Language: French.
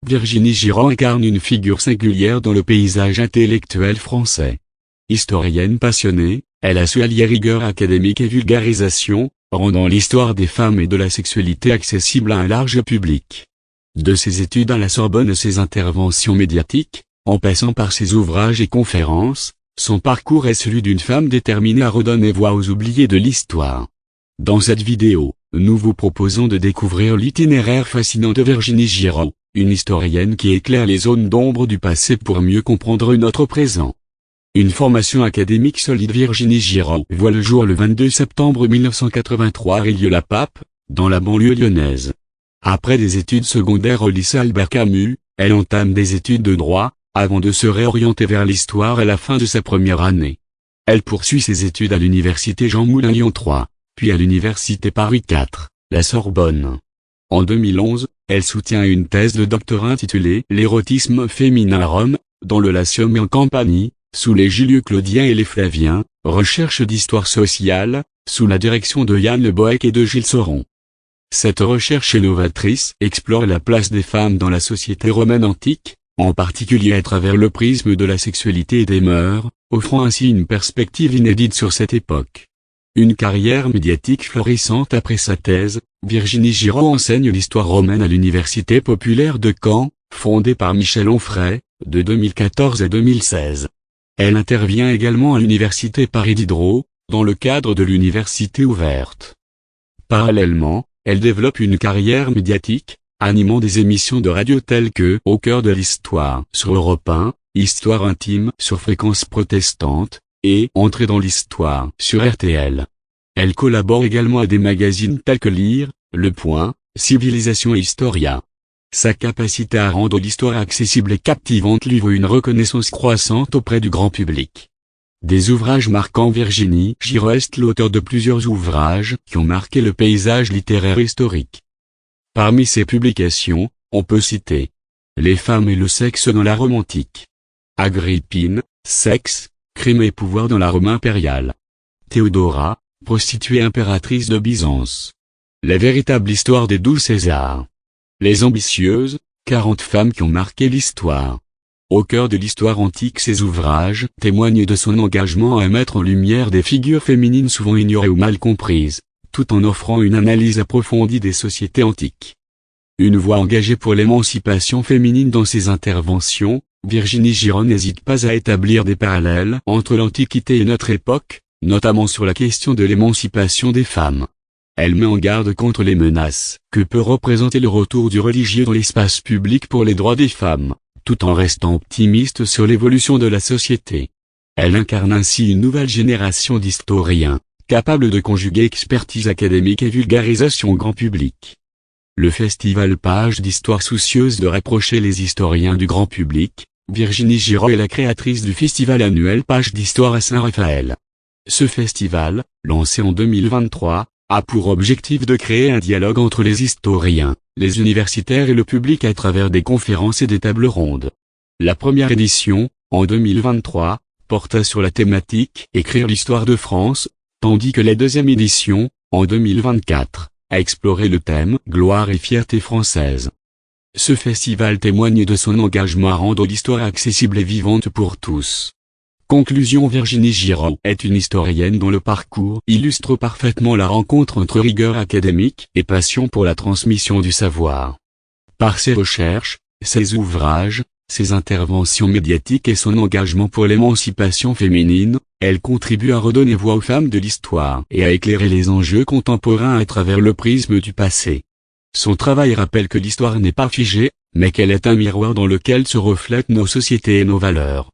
Virginie Girand incarne une figure singulière dans le paysage intellectuel français. Historienne passionnée, elle a su allier rigueur académique et vulgarisation, rendant l'histoire des femmes et de la sexualité accessible à un large public. De ses études à la Sorbonne et ses interventions médiatiques, en passant par ses ouvrages et conférences, son parcours est celui d'une femme déterminée à redonner voix aux oubliés de l'histoire. Dans cette vidéo, nous vous proposons de découvrir l'itinéraire fascinant de Virginie Girand, une historienne qui éclaire les zones d'ombre du passé pour mieux comprendre notre présent. Une formation académique solide. Virginie Girand voit le jour le 22 septembre 1983 à Rieux-la-Pape, dans la banlieue lyonnaise. Après des études secondaires au lycée Albert Camus, elle entame des études de droit, avant de se réorienter vers l'histoire à la fin de sa première année. Elle poursuit ses études à l'université Jean Moulin Lyon 3, puis à l'université Paris 4, la Sorbonne. En 2011, elle soutient une thèse de doctorat intitulée « L'érotisme féminin à Rome, dans le Latium et en Campanie, sous les Julieux-Claudiens et les Flaviens, recherche d'histoire sociale », sous la direction de Yann Le Bohec et de Gilles Sauron. Cette recherche innovatrice explore la place des femmes dans la société romaine antique, en particulier à travers le prisme de la sexualité et des mœurs, offrant ainsi une perspective inédite sur cette époque. Une carrière médiatique florissante après sa thèse, Virginie Girand enseigne l'histoire romaine à l'Université populaire de Caen, fondée par Michel Onfray, de 2014 à 2016. Elle intervient également à l'Université Paris Diderot, dans le cadre de l'Université ouverte. Parallèlement, elle développe une carrière médiatique, animant des émissions de radio telles que Au cœur de l'histoire sur Europe 1, Histoire intime sur Fréquence protestante, et Entrée dans l'histoire sur RTL. Elle collabore également à des magazines tels que Lire, Le Point, Civilisation et Historia. Sa capacité à rendre l'histoire accessible et captivante lui vaut une reconnaissance croissante auprès du grand public. Des ouvrages marquants. Virginie Girand est l'auteur de plusieurs ouvrages qui ont marqué le paysage littéraire historique. Parmi ses publications, on peut citer Les femmes et le sexe dans la Rome antique, Agrippine, Sexe, crime et pouvoir dans la Rome impériale, Théodora, prostituée impératrice de Byzance, La véritable histoire des 12 Césars, Les ambitieuses, 40 femmes qui ont marqué l'histoire. Au cœur de l'histoire antique, ces ouvrages témoignent de son engagement à mettre en lumière des figures féminines souvent ignorées ou mal comprises, tout en offrant une analyse approfondie des sociétés antiques. Une voix engagée pour l'émancipation féminine. Dans ses interventions, Virginie Girand n'hésite pas à établir des parallèles entre l'Antiquité et notre époque, notamment sur la question de l'émancipation des femmes. Elle met en garde contre les menaces que peut représenter le retour du religieux dans l'espace public pour les droits des femmes, tout en restant optimiste sur l'évolution de la société. Elle incarne ainsi une nouvelle génération d'historiens, capable de conjuguer expertise académique et vulgarisation grand public. Le festival Pages d'Histoire. Soucieuse de rapprocher les historiens du grand public, Virginie Girand est la créatrice du festival annuel Pages d'Histoire à Saint-Raphaël. Ce festival, lancé en 2023, a pour objectif de créer un dialogue entre les historiens, les universitaires et le public à travers des conférences et des tables rondes. La première édition, en 2023, porta sur la thématique « Écrire l'histoire de France », tandis que la deuxième édition, en 2024, a exploré le thème « Gloire et fierté française ». Ce festival témoigne de son engagement à rendre l'histoire accessible et vivante pour tous. Conclusion. Virginie Girand est une historienne dont le parcours illustre parfaitement la rencontre entre rigueur académique et passion pour la transmission du savoir. Par ses recherches, ses ouvrages, ses interventions médiatiques et son engagement pour l'émancipation féminine, elle contribue à redonner voix aux femmes de l'histoire et à éclairer les enjeux contemporains à travers le prisme du passé. Son travail rappelle que l'histoire n'est pas figée, mais qu'elle est un miroir dans lequel se reflètent nos sociétés et nos valeurs.